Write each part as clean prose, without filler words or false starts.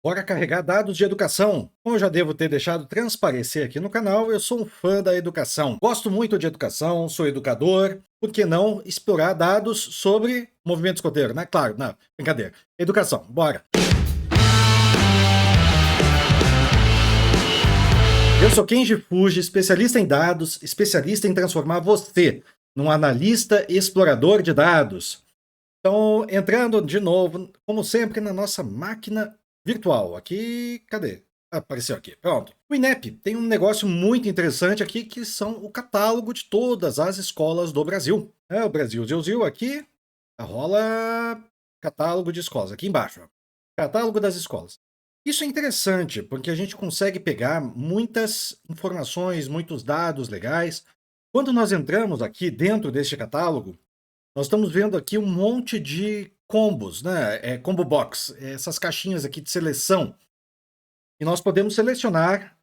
Bora carregar dados de educação. Como eu já devo ter deixado transparecer aqui no canal, eu sou um fã da educação. Gosto muito de educação, sou educador. Por que não explorar dados sobre movimento escoteiro, né? Claro, não, brincadeira. Educação, bora. Eu sou Kenji Fuji, especialista em dados, especialista em transformar você num analista explorador de dados. Então, entrando de novo, como sempre, na nossa máquina virtual. Aqui, cadê? Apareceu aqui, pronto. O INEP tem um negócio muito interessante aqui, que são o catálogo de todas as escolas do Brasil. O Brasil Zil aqui, rola catálogo de escolas, aqui embaixo. Ó. Catálogo das escolas. Isso é interessante, porque a gente consegue pegar muitas informações, muitos dados legais. Quando nós entramos aqui dentro deste catálogo, nós estamos vendo aqui um monte de combos, né? Combo box, essas caixinhas aqui de seleção. E nós podemos selecionar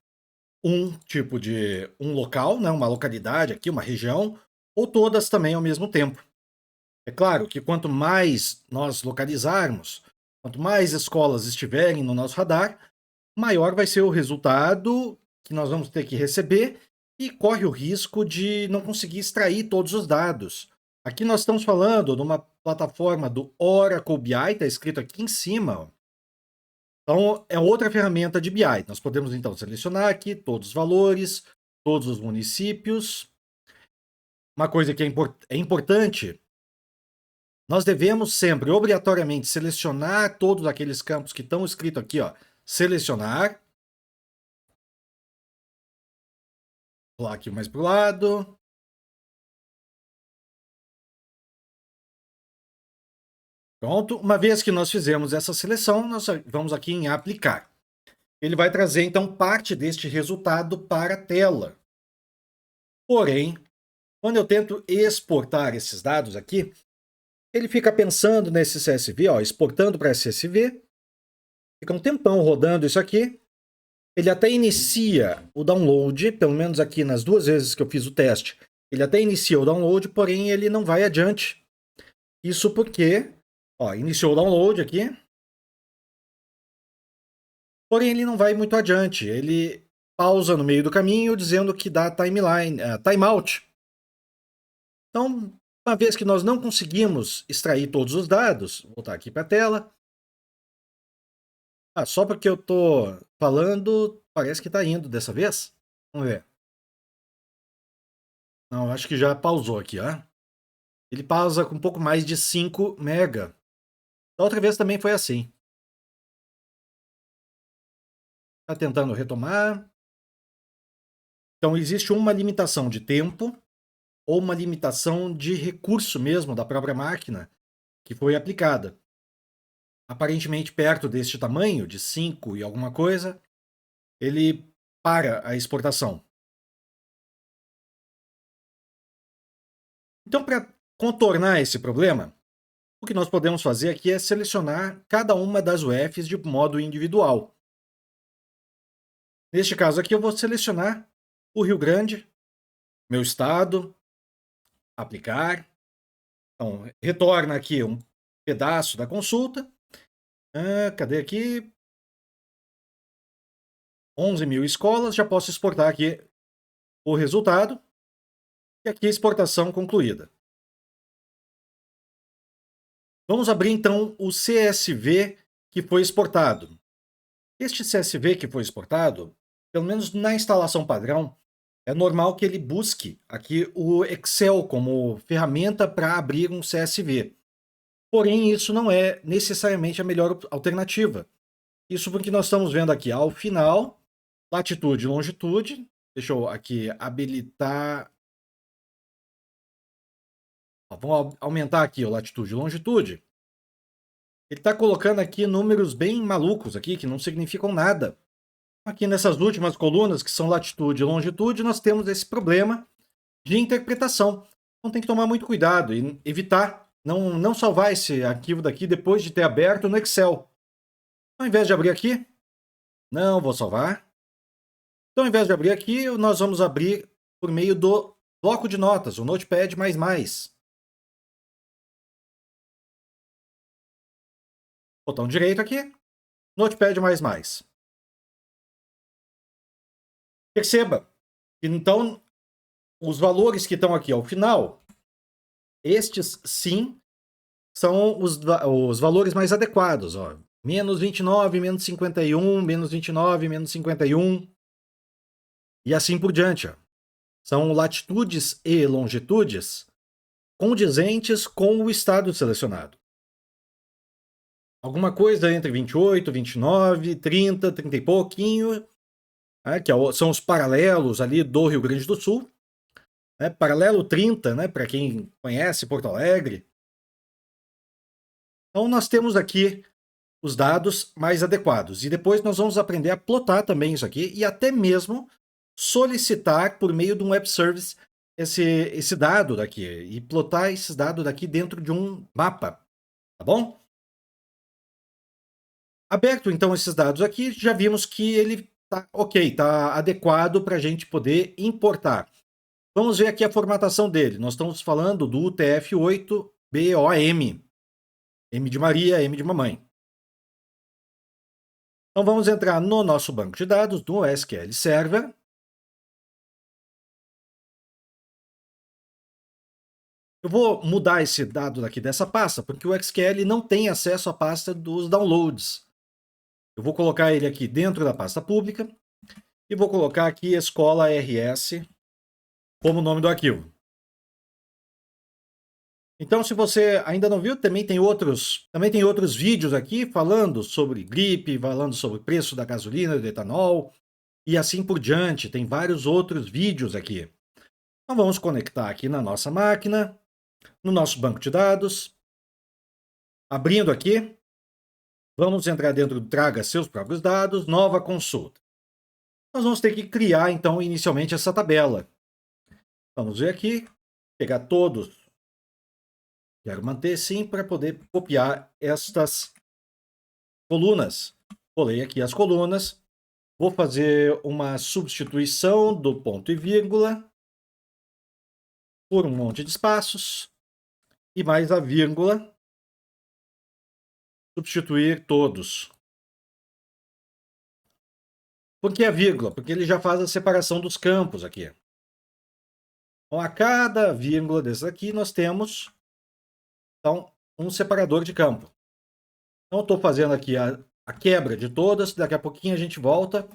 um tipo de um local, né? Uma localidade aqui, uma região, ou todas também ao mesmo tempo. É claro que quanto mais nós localizarmos, quanto mais escolas estiverem no nosso radar, maior vai ser o resultado que nós vamos ter que receber e corre o risco de não conseguir extrair todos os dados. Aqui nós estamos falando de uma plataforma do Oracle BI, está escrito aqui em cima. Ó. Então, é outra ferramenta de BI. Nós podemos, então, selecionar aqui todos os valores, todos os municípios. Uma coisa que é importante, nós devemos sempre, obrigatoriamente, selecionar todos aqueles campos que estão escritos aqui, ó. Selecionar. Vou lá aqui mais para o lado. Pronto. Uma vez que nós fizemos essa seleção, nós vamos aqui em aplicar. Ele vai trazer, então, parte deste resultado para a tela. Porém, quando eu tento exportar esses dados aqui, ele fica pensando nesse CSV, ó, exportando para CSV, fica um tempão rodando isso aqui. Ele até inicia o download, pelo menos aqui nas duas vezes que eu fiz o teste, ele até inicia o download, porém ele não vai adiante. Isso porque, ó, iniciou o download aqui, porém ele não vai muito adiante. Ele pausa no meio do caminho dizendo que dá timeout. Então, uma vez que nós não conseguimos extrair todos os dados, vou voltar aqui para a tela. Só porque eu estou falando, parece que está indo dessa vez. Vamos ver. Não, acho que já pausou aqui, ó. Ele pausa com um pouco mais de 5 mega. Da outra vez também foi assim. Está tentando retomar. Então, existe uma limitação de tempo ou uma limitação de recurso mesmo da própria máquina que foi aplicada. Aparentemente, perto deste tamanho, de 5 e alguma coisa, ele para a exportação. Então, para contornar esse problema, o que nós podemos fazer aqui é selecionar cada uma das UFs de modo individual. Neste caso aqui, eu vou selecionar o Rio Grande, meu estado, aplicar. Então, retorna aqui um pedaço da consulta. Cadê aqui? 11.000 escolas. Já posso exportar aqui o resultado. E aqui a exportação concluída. Vamos abrir então o CSV que foi exportado. Este CSV que foi exportado, pelo menos na instalação padrão, é normal que ele busque aqui o Excel como ferramenta para abrir um CSV. Porém, isso não é necessariamente a melhor alternativa. Isso porque nós estamos vendo aqui ao final, latitude e longitude. Deixa eu aqui habilitar. Vamos aumentar aqui o latitude e longitude. Ele está colocando aqui números bem malucos aqui, que não significam nada. Aqui nessas últimas colunas, que são latitude e longitude, nós temos esse problema de interpretação. Então tem que tomar muito cuidado e evitar não salvar esse arquivo daqui depois de ter aberto no Excel. Ao invés de abrir aqui, não vou salvar. Então, ao invés de abrir aqui, nós vamos abrir por meio do bloco de notas, o Notepad++. Botão direito aqui, Notepad++. Perceba, então, os valores que estão aqui ao final, estes sim são os valores mais adequados. Ó. Menos 29, menos 51, menos 29, menos 51, e assim por diante. Ó. São latitudes e longitudes condizentes com o estado selecionado. Alguma coisa entre 28, 29, 30, 30 e pouquinho, que são os paralelos ali do Rio Grande do Sul. Paralelo 30, para quem conhece Porto Alegre. Então nós temos aqui os dados mais adequados. E depois nós vamos aprender a plotar também isso aqui e até mesmo solicitar por meio de um web service esse dado daqui e plotar esses dados daqui dentro de um mapa, tá bom? Aberto então esses dados aqui, já vimos que ele tá ok, tá adequado para a gente poder importar. Vamos ver aqui a formatação dele. Nós estamos falando do UTF-8 BOM. M de Maria, M de mamãe. Então vamos entrar no nosso banco de dados, no SQL Server. Eu vou mudar esse dado daqui dessa pasta, porque o SQL não tem acesso à pasta dos downloads. Eu vou colocar ele aqui dentro da pasta pública e vou colocar aqui Escola RS como nome do arquivo. Então, se você ainda não viu, também tem outros vídeos aqui falando sobre gripe, falando sobre preço da gasolina, do etanol e assim por diante. Tem vários outros vídeos aqui. Então, vamos conectar aqui na nossa máquina, no nosso banco de dados. Abrindo aqui, vamos entrar dentro do Traga seus próprios dados, nova consulta. Nós vamos ter que criar, então, inicialmente essa tabela. Vamos ver aqui, pegar todos. Quero manter sim para poder copiar estas colunas. Colei aqui as colunas. Vou fazer uma substituição do ponto e vírgula por um monte de espaços. E mais a vírgula. Substituir todos. Por que a vírgula? Porque ele já faz a separação dos campos aqui. Então, a cada vírgula desse aqui, nós temos então, um separador de campo. Então, estou fazendo aqui a quebra de todas. Daqui a pouquinho a gente volta.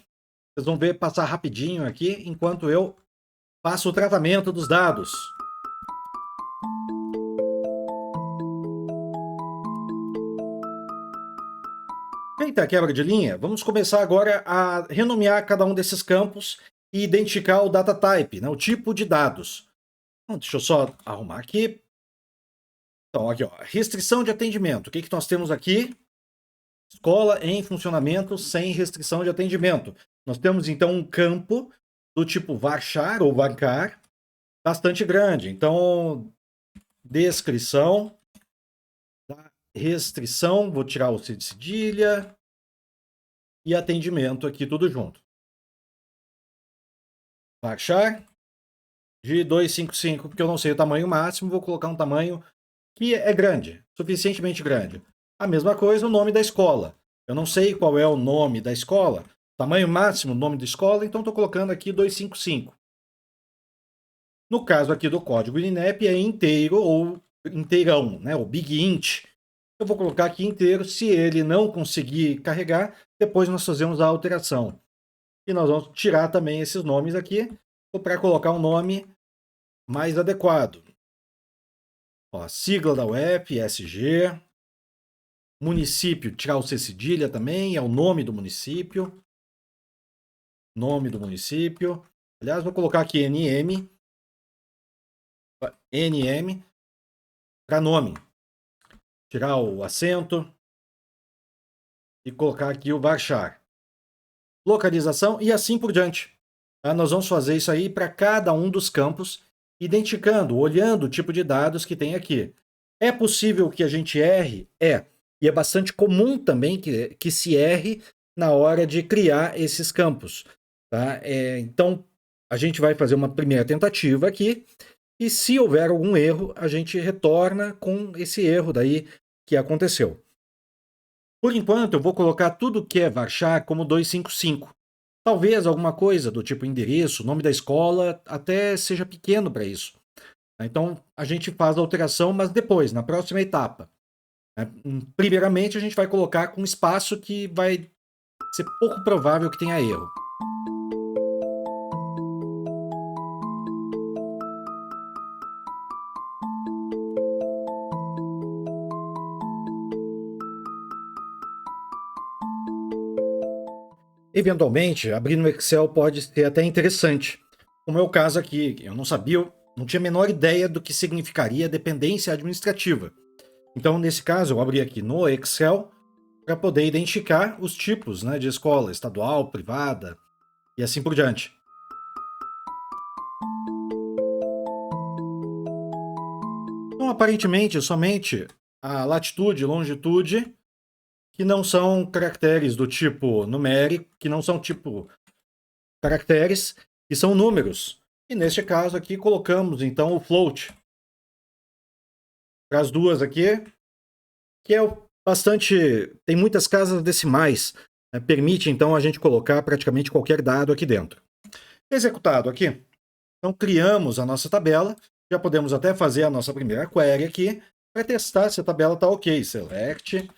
Vocês vão ver passar rapidinho aqui, enquanto eu faço o tratamento dos dados. Feita a quebra de linha, vamos começar agora a renomear cada um desses campos e identificar o data type, o tipo de dados. Então, deixa eu só arrumar aqui. Então, aqui, ó, restrição de atendimento. O que nós temos aqui? Escola em funcionamento sem restrição de atendimento. Nós temos, então, um campo do tipo varchar ou varchar bastante grande. Então, descrição da restrição, vou tirar o C de cedilha e atendimento aqui tudo junto. Varchar de 255, porque eu não sei o tamanho máximo, vou colocar um tamanho que é grande, suficientemente grande. A mesma coisa o nome da escola. Eu não sei qual é o nome da escola, tamanho máximo, nome da escola, então estou colocando aqui 255. No caso aqui do código INEP é inteiro ou inteirão, o Big Int. Eu vou colocar aqui inteiro, se ele não conseguir carregar, depois nós fazemos a alteração. E nós vamos tirar também esses nomes aqui, para colocar um nome mais adequado. Ó, sigla da UEP, SG. Município, tirar o C cedilha também, é o nome do município. Nome do município. Aliás, vou colocar aqui NM. NM para nome. Tirar o acento. E colocar aqui o varchar. Localização e assim por diante. Nós vamos fazer isso aí para cada um dos campos, identificando, olhando o tipo de dados que tem aqui. É possível que a gente erre? É. E é bastante comum também que se erre na hora de criar esses campos. Tá? Então, a gente vai fazer uma primeira tentativa aqui. E se houver algum erro, a gente retorna com esse erro daí que aconteceu. Por enquanto, eu vou colocar tudo que é varchar como 255. Talvez alguma coisa do tipo endereço, nome da escola, até seja pequeno para isso. Então, a gente faz a alteração, mas depois, na próxima etapa. Primeiramente, a gente vai colocar com espaço que vai ser pouco provável que tenha erro. Eventualmente, abrir no Excel pode ser até interessante, como é o caso aqui. Eu não sabia, não tinha a menor ideia do que significaria dependência administrativa. Então, nesse caso, eu abri aqui no Excel para poder identificar os tipos, né, de escola, estadual, privada e assim por diante. Então, aparentemente, somente a latitude e longitude, que não são caracteres do tipo numérico, que não são tipo caracteres, que são números. E neste caso aqui colocamos então o float para as duas aqui, que é bastante, tem muitas casas decimais, né, permite então a gente colocar praticamente qualquer dado aqui dentro. Executado aqui, então criamos a nossa tabela, já podemos até fazer a nossa primeira query aqui para testar se a tabela está ok. Select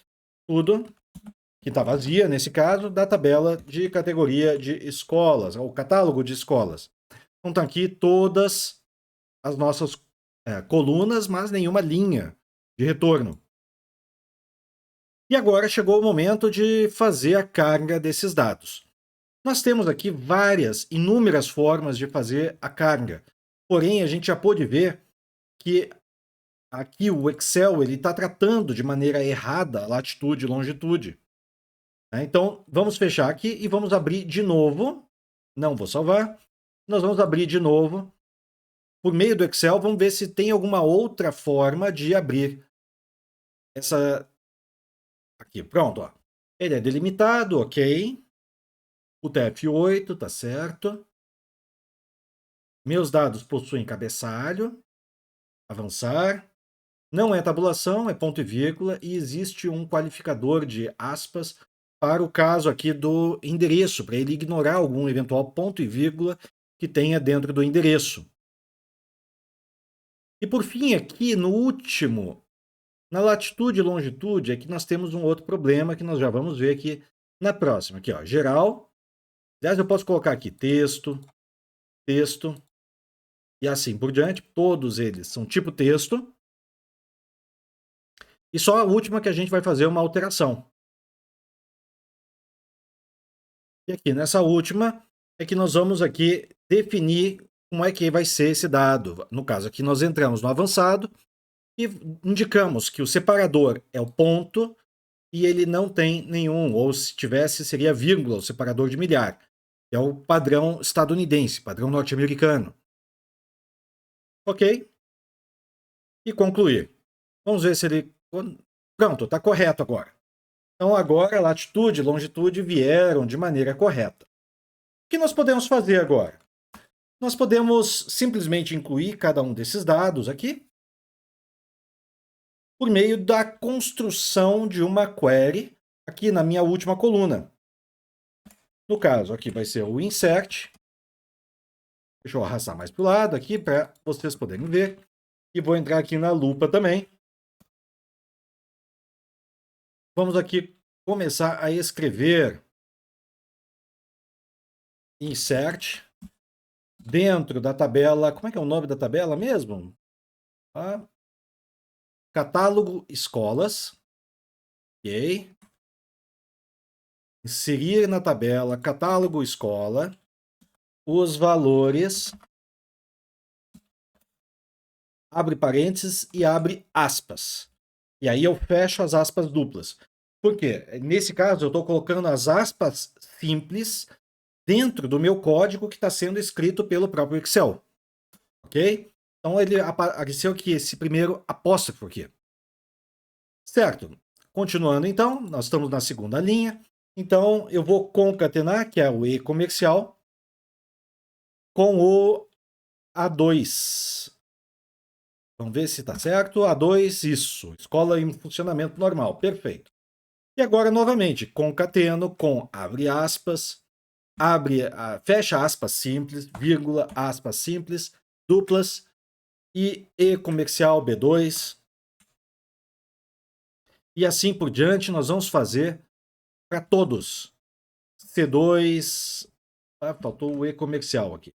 tudo que está vazia nesse caso da tabela de categoria de escolas, ou catálogo de escolas. Então tá aqui todas as nossas colunas, mas nenhuma linha de retorno. E agora chegou o momento de fazer a carga desses dados. Nós temos aqui inúmeras formas de fazer a carga. Porém, a gente já pôde ver que aqui o Excel está tratando de maneira errada a latitude e longitude. Então, vamos fechar aqui e vamos abrir de novo. Não vou salvar. Nós vamos abrir de novo. Por meio do Excel, vamos ver se tem alguma outra forma de abrir essa... Aqui, pronto. Ó. Ele é delimitado, ok. O TF8, tá certo. Meus dados possuem cabeçalho. Avançar. Não é tabulação, é ponto e vírgula. E existe um qualificador de aspas para o caso aqui do endereço, para ele ignorar algum eventual ponto e vírgula que tenha dentro do endereço. E por fim, aqui no último, na latitude e longitude, aqui nós temos um outro problema que nós já vamos ver aqui na próxima. Aqui, ó, geral. Aliás, eu posso colocar aqui texto, texto, e assim por diante. Todos eles são tipo texto. E só a última que a gente vai fazer uma alteração. E aqui nessa última é que nós vamos aqui definir como é que vai ser esse dado. No caso aqui nós entramos no avançado e indicamos que o separador é o ponto e ele não tem nenhum, ou se tivesse seria vírgula, o separador de milhar. É o padrão estadunidense, padrão norte-americano. Ok? E concluir. Vamos ver se ele... Pronto, está correto agora. Então agora latitude e longitude vieram de maneira correta. O que nós podemos fazer agora? Nós podemos simplesmente incluir cada um desses dados aqui por meio da construção de uma query aqui na minha última coluna. No caso, aqui vai ser o insert. Deixa eu arrastar mais para o lado aqui para vocês poderem ver. E vou entrar aqui na lupa também. Vamos aqui começar a escrever insert dentro da tabela. Como é que é o nome da tabela mesmo? Catálogo escolas. Ok. Inserir na tabela catálogo escola os valores, abre parênteses e abre aspas. E aí eu fecho as aspas duplas. Por quê? Nesse caso eu estou colocando as aspas simples dentro do meu código que está sendo escrito pelo próprio Excel. Ok? Então ele apareceu aqui esse primeiro apóstrofo aqui. Certo. Continuando então, nós estamos na segunda linha. Então eu vou concatenar, que é o E comercial, com o A2. Vamos ver se está certo. A2, isso. Escola em funcionamento normal. Perfeito. E agora, novamente, concateno com abre aspas, fecha aspas simples, vírgula, aspas simples, duplas, e comercial B2. E assim por diante, nós vamos fazer para todos. C2, faltou o E comercial aqui.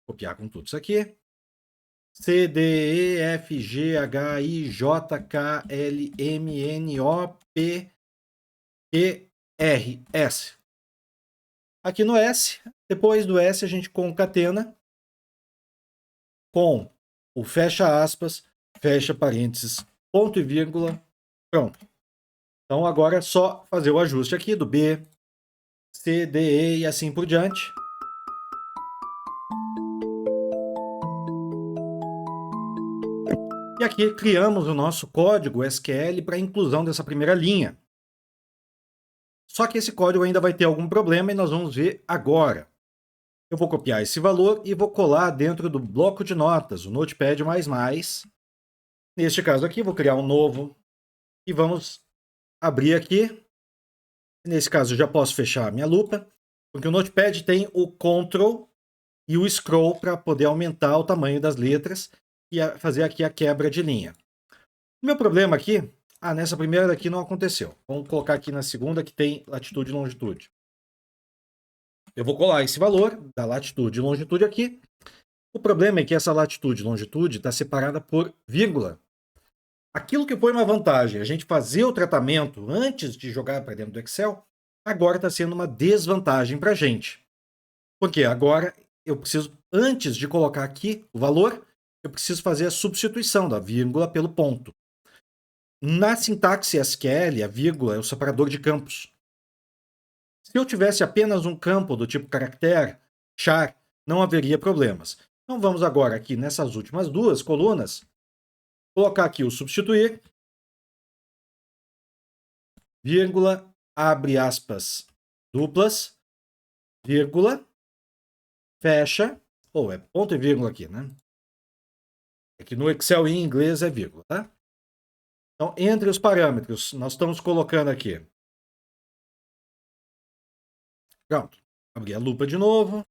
Copiar com tudo isso aqui. C, D, E, F, G, H, I, J, K, L, M, N, O, P, Q, R, S. Aqui no S, depois do S a gente concatena com o fecha aspas, fecha parênteses, ponto e vírgula, pronto. Então agora é só fazer o ajuste aqui do B, C, D, E e assim por diante. E aqui criamos o nosso código SQL para a inclusão dessa primeira linha. Só que esse código ainda vai ter algum problema e nós vamos ver agora. Eu vou copiar esse valor e vou colar dentro do bloco de notas, o Notepad++. Neste caso aqui, vou criar um novo e vamos abrir aqui. Nesse caso, eu já posso fechar a minha lupa, porque o Notepad tem o Ctrl e o Scroll para poder aumentar o tamanho das letras e fazer aqui a quebra de linha. O meu problema aqui, nessa primeira daqui não aconteceu. Vamos colocar aqui na segunda que tem latitude e longitude. Eu vou colar esse valor da latitude e longitude aqui. O problema é que essa latitude e longitude está separada por vírgula. Aquilo que foi uma vantagem, a gente fazer o tratamento antes de jogar para dentro do Excel, agora está sendo uma desvantagem para a gente. Porque agora eu preciso, antes de colocar aqui o valor, eu preciso fazer a substituição da vírgula pelo ponto. Na sintaxe SQL, a vírgula é o separador de campos. Se eu tivesse apenas um campo do tipo caractere, char, não haveria problemas. Então vamos agora aqui nessas últimas duas colunas, colocar aqui o substituir, vírgula, abre aspas duplas, vírgula, fecha, ou é ponto e vírgula aqui, né? É que no Excel em inglês é vírgula, tá? Então, entre os parâmetros, nós estamos colocando aqui. Pronto. Abri a lupa de novo.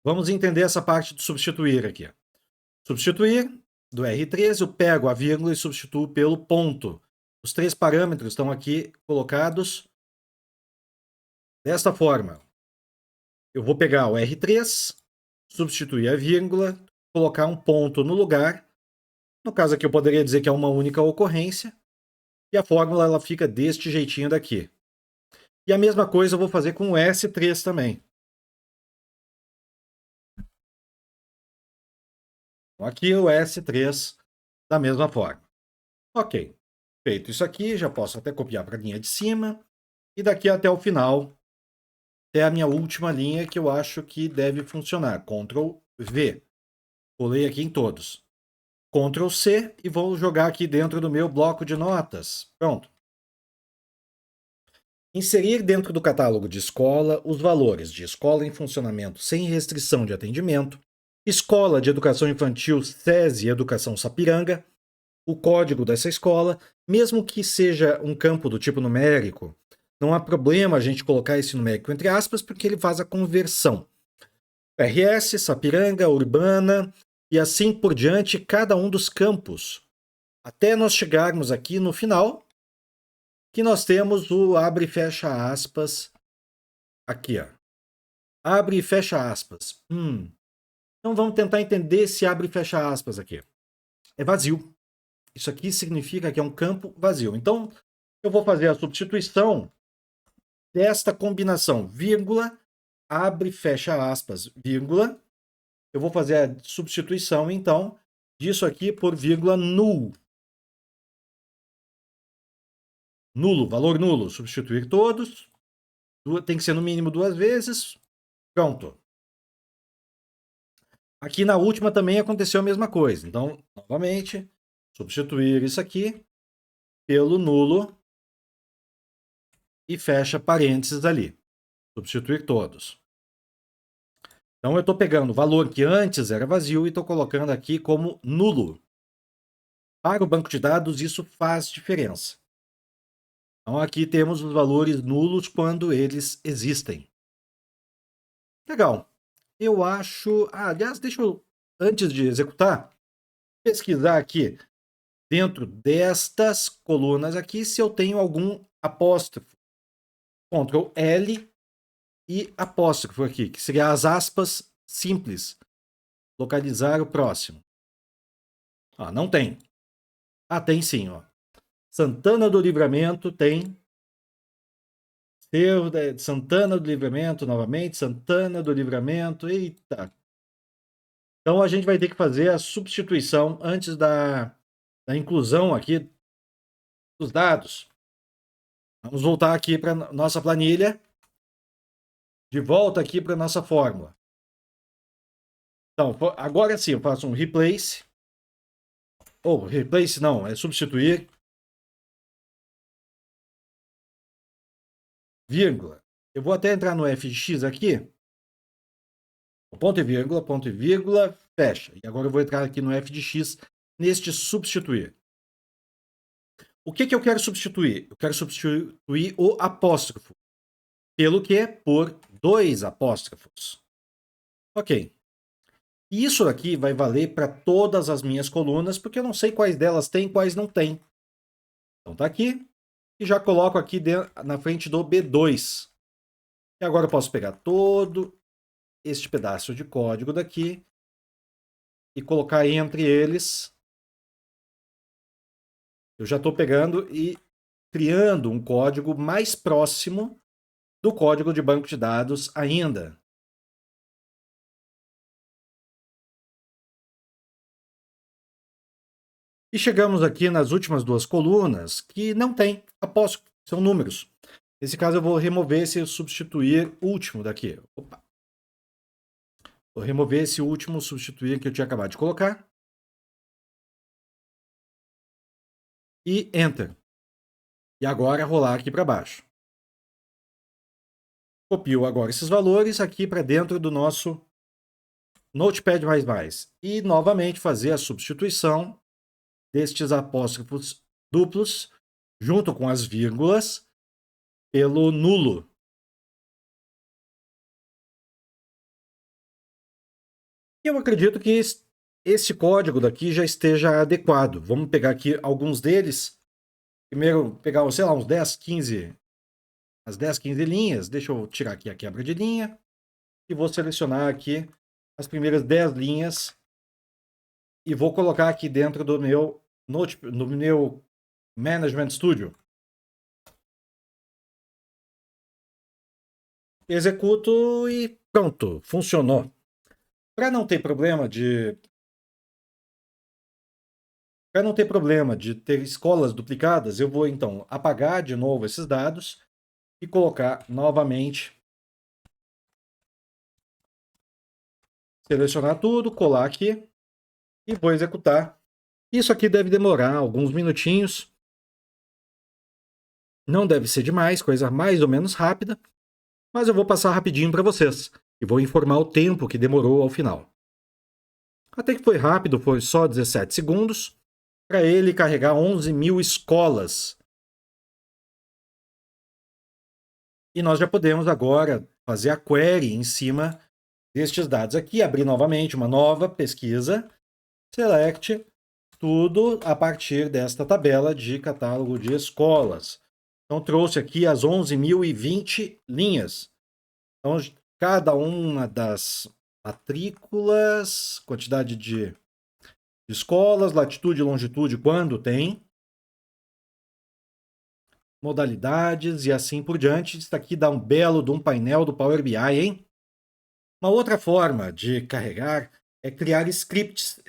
Vamos entender essa parte do substituir aqui. Substituir, do R13, eu pego a vírgula e substituo pelo ponto. Os três parâmetros estão aqui colocados desta forma. Eu vou pegar o R3, substituir a vírgula, colocar um ponto no lugar. No caso aqui eu poderia dizer que é uma única ocorrência. E a fórmula ela fica deste jeitinho daqui. E a mesma coisa eu vou fazer com o S3 também. Então, aqui o S3 da mesma forma. Ok. Feito isso aqui, já posso até copiar para a linha de cima. E daqui até o final, até a minha última linha que eu acho que deve funcionar. Ctrl V. Colei aqui em todos. Ctrl C e vou jogar aqui dentro do meu bloco de notas. Pronto. Inserir dentro do catálogo de escola os valores de escola em funcionamento sem restrição de atendimento, escola de educação infantil SESI Educação Sapiranga, o código dessa escola, mesmo que seja um campo do tipo numérico, não há problema a gente colocar esse numérico entre aspas, porque ele faz a conversão. RS, Sapiranga, Urbana e assim por diante, cada um dos campos. Até nós chegarmos aqui no final, que nós temos o abre e fecha aspas aqui, ó. Abre e fecha aspas. Então vamos tentar entender esse abre e fecha aspas aqui. É vazio. Isso aqui significa que é um campo vazio. Então eu vou fazer a substituição desta combinação, vírgula, abre e fecha aspas, vírgula. Eu vou fazer a substituição, então, disso aqui por vírgula null. Nulo, valor nulo, substituir todos. Tem que ser no mínimo 2 vezes. Pronto. Aqui na última também aconteceu a mesma coisa. Então, novamente, substituir isso aqui pelo nulo e fecha parênteses ali. Substituir todos. Então, eu estou pegando o valor que antes era vazio e estou colocando aqui como nulo. Para o banco de dados, isso faz diferença. Então aqui temos os valores nulos quando eles existem. Legal. Eu acho. Aliás, deixa eu, antes de executar, pesquisar aqui dentro destas colunas aqui se eu tenho algum apóstrofo. Ctrl L e apóstrofo aqui, que seria as aspas simples. Localizar o próximo. Não tem. Tem sim, ó. Santana do Livramento tem. Santana do Livramento, novamente. Santana do Livramento. Eita. Então a gente vai ter que fazer a substituição antes da inclusão aqui dos dados. Vamos voltar aqui para nossa planilha. De volta aqui para nossa fórmula. Então, agora sim, eu faço um replace. Replace não, é substituir. Vírgula. Eu vou até entrar no FX aqui. Ponto e vírgula, fecha. E agora eu vou entrar aqui no f de x, neste substituir. O que eu quero substituir? Eu quero substituir o apóstrofo. Pelo que? Por 2 apóstrofos. Ok. Isso aqui vai valer para todas as minhas colunas, porque eu não sei quais delas tem e quais não tem. Então tá aqui. E já coloco aqui na frente do B2. E agora eu posso pegar todo este pedaço de código daqui e colocar entre eles. Eu já estou pegando e criando um código mais próximo do código de banco de dados ainda. E chegamos aqui nas últimas duas colunas que não tem apóstrofo, são números. Nesse caso eu vou remover esse substituir último daqui. Opa. Vou remover esse último substituir que eu tinha acabado de colocar. E Enter. E agora rolar aqui para baixo. Copio agora esses valores aqui para dentro do nosso Notepad++. E novamente fazer a substituição destes apóstrofos duplos junto com as vírgulas pelo nulo. Eu acredito que esse código daqui já esteja adequado. Vamos pegar aqui alguns deles. Primeiro, pegar, sei lá, uns 10, 15, as 10, 15 linhas. Deixa eu tirar aqui a quebra de linha. E vou selecionar aqui as primeiras 10 linhas. E vou colocar aqui dentro do meu no meu Management Studio. Executo e pronto, funcionou. Para não ter problema de ter escolas duplicadas, eu vou então apagar de novo esses dados e colocar novamente, selecionar tudo, colar aqui e vou executar. Isso aqui deve demorar alguns minutinhos. Não deve ser demais, coisa mais ou menos rápida, mas eu vou passar rapidinho para vocês e vou informar o tempo que demorou ao final. Até que foi rápido, foi só 17 segundos para ele carregar 11.000 escolas. E nós já podemos agora fazer a query em cima destes dados aqui, abrir novamente uma nova pesquisa, select tudo a partir desta tabela de catálogo de escolas. Então trouxe aqui as 11.020 linhas. Então cada uma das matrículas, quantidade de escolas, latitude e longitude quando tem, modalidades e assim por diante. Isso aqui dá um belo de um painel do Power BI, hein? Uma outra forma de carregar é criar scripts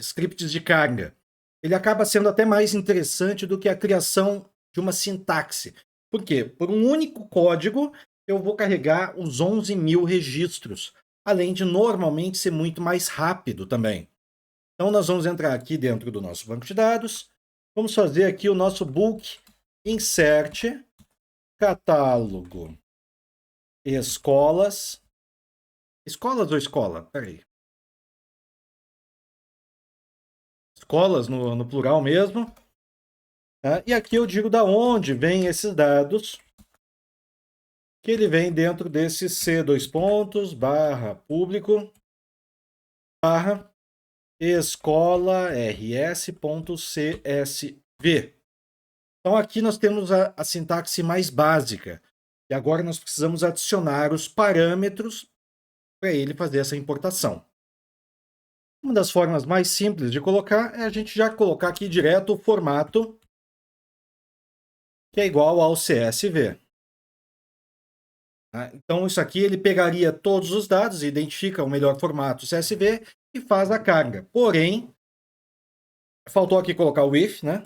de carga. Ele acaba sendo até mais interessante do que a criação de uma sintaxe. Por quê? Por um único código, eu vou carregar os 11.000 registros, além de normalmente ser muito mais rápido também. Então, nós vamos entrar aqui dentro do nosso banco de dados, vamos fazer aqui o nosso book insert catálogo escolas. Escolas ou escola? Peraí. Escolas no plural mesmo. Tá? E aqui eu digo da onde vem esses dados, que ele vem dentro desse C dois pontos, barra público, barra escola rs.csv. Então aqui nós temos a sintaxe mais básica. E agora nós precisamos adicionar os parâmetros para ele fazer essa importação. Uma das formas mais simples de colocar é a gente já colocar aqui direto o formato, que é igual ao CSV. Então isso aqui ele pegaria todos os dados, identifica o melhor formato CSV e faz a carga. Porém, faltou aqui colocar o if, né?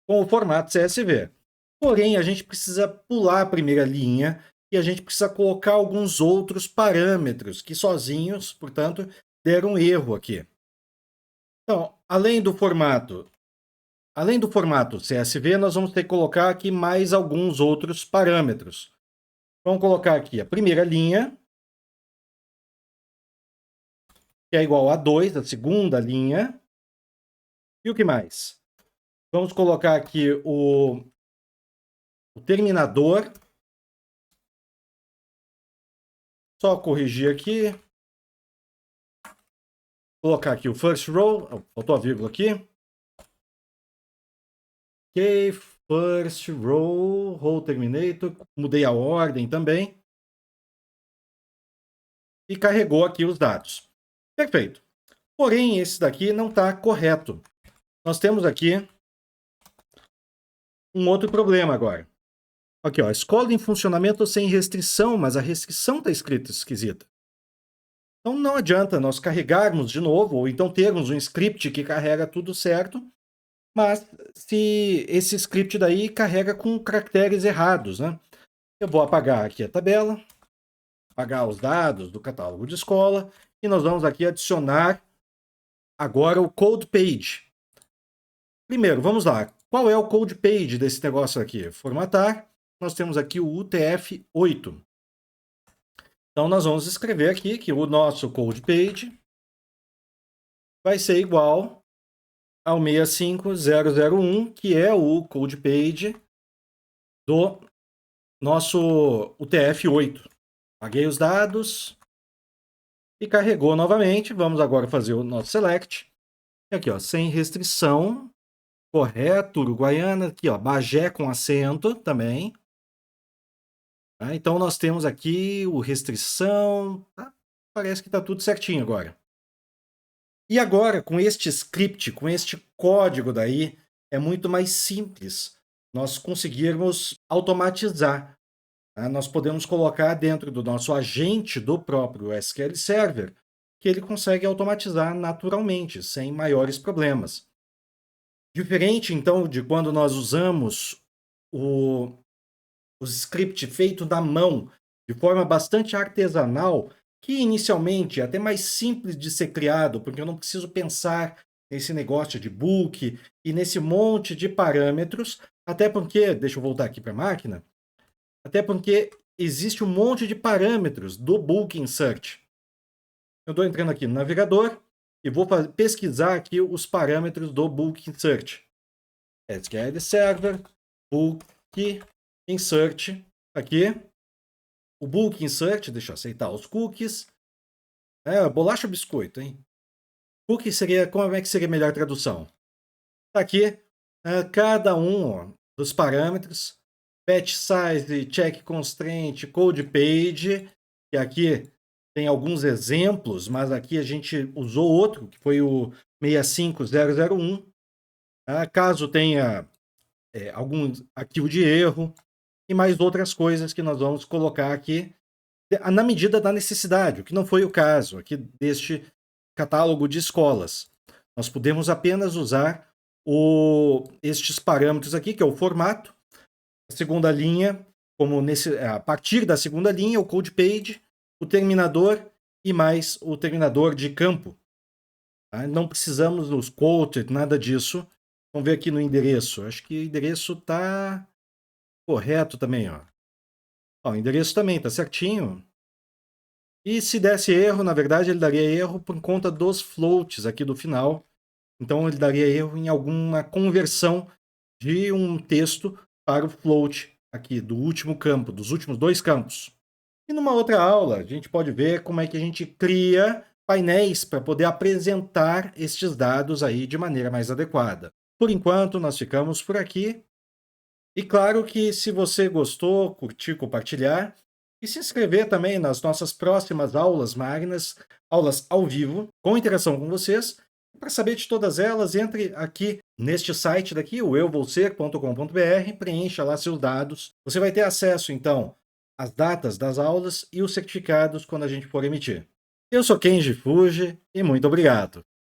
Com o formato CSV. Porém, a gente precisa pular a primeira linha e a gente precisa colocar alguns outros parâmetros que sozinhos, portanto, deram erro aqui. Então, além do formato CSV, nós vamos ter que colocar aqui mais alguns outros parâmetros. Vamos colocar aqui a primeira linha, que é igual a 2, a segunda linha. E o que mais? Vamos colocar aqui o terminador. Só corrigir aqui. Colocar aqui o first row. Faltou a vírgula aqui. Ok, first row terminator. Mudei a ordem também. E carregou aqui os dados. Perfeito. Porém, esse daqui não está correto. Nós temos aqui um outro problema agora. Aqui, ó, escola em funcionamento sem restrição, mas a restrição está escrita esquisita. Então não adianta nós carregarmos de novo, ou então termos um script que carrega tudo certo, mas se esse script daí carrega com caracteres errados, né? Eu vou apagar aqui a tabela, apagar os dados do catálogo de escola, e nós vamos aqui adicionar agora o code page. Primeiro, vamos lá. Qual é o code page desse negócio aqui? Formatar. Nós temos aqui o UTF-8. Então, nós vamos escrever aqui que o nosso code page vai ser igual ao 65001, que é o code page do nosso UTF-8. Apaguei os dados e carregou novamente. Vamos agora fazer o nosso select. E aqui, ó, sem restrição. Correto, Uruguaiana. Aqui, ó, Bagé com acento também. Então, nós temos aqui o restrição. Parece que está tudo certinho agora. E agora, com este script, com este código daí, é muito mais simples nós conseguirmos automatizar. Nós podemos colocar dentro do nosso agente do próprio SQL Server, que ele consegue automatizar naturalmente, sem maiores problemas. Diferente, então, de quando nós usamos os scripts feitos na mão, de forma bastante artesanal, que inicialmente é até mais simples de ser criado, porque eu não preciso pensar nesse negócio de book e nesse monte de parâmetros, até porque, deixa eu voltar aqui para a máquina, até porque existe um monte de parâmetros do book insert. Eu estou entrando aqui no navegador e vou pesquisar aqui os parâmetros do book insert. SQL Server, book insert, aqui. O book insert, deixa eu aceitar os cookies. Bolacha ou biscoito, hein? Cookie seria, como é que seria a melhor tradução? Tá aqui, cada um dos parâmetros. Patch size, check constraint, code page, que aqui tem alguns exemplos, mas aqui a gente usou outro, que foi o 65001. Caso tenha algum arquivo de erro, e mais outras coisas que nós vamos colocar aqui na medida da necessidade, o que não foi o caso aqui deste catálogo de escolas. Nós podemos apenas usar estes parâmetros aqui, que é o formato, a segunda linha, a partir da segunda linha, o code page, o terminador e mais o terminador de campo. Não precisamos dos quoted, nada disso. Vamos ver aqui no endereço. Acho que o endereço está correto também, ó. O endereço também está certinho. E se desse erro, na verdade, ele daria erro por conta dos floats aqui do final, Então ele daria erro em alguma conversão de um texto para o float aqui do último campo, dos últimos 2 campos. E numa outra aula, a gente pode ver como é que a gente cria painéis para poder apresentar estes dados aí de maneira mais adequada. Por enquanto, nós ficamos por aqui. E claro que se você gostou, curtir, compartilhar e se inscrever também nas nossas próximas aulas magnas, aulas ao vivo, com interação com vocês. Para saber de todas elas, entre aqui neste site daqui, o euvolser.com.br, preencha lá seus dados. Você vai ter acesso, então, às datas das aulas e os certificados quando a gente for emitir. Eu sou Kenji Fuji e muito obrigado.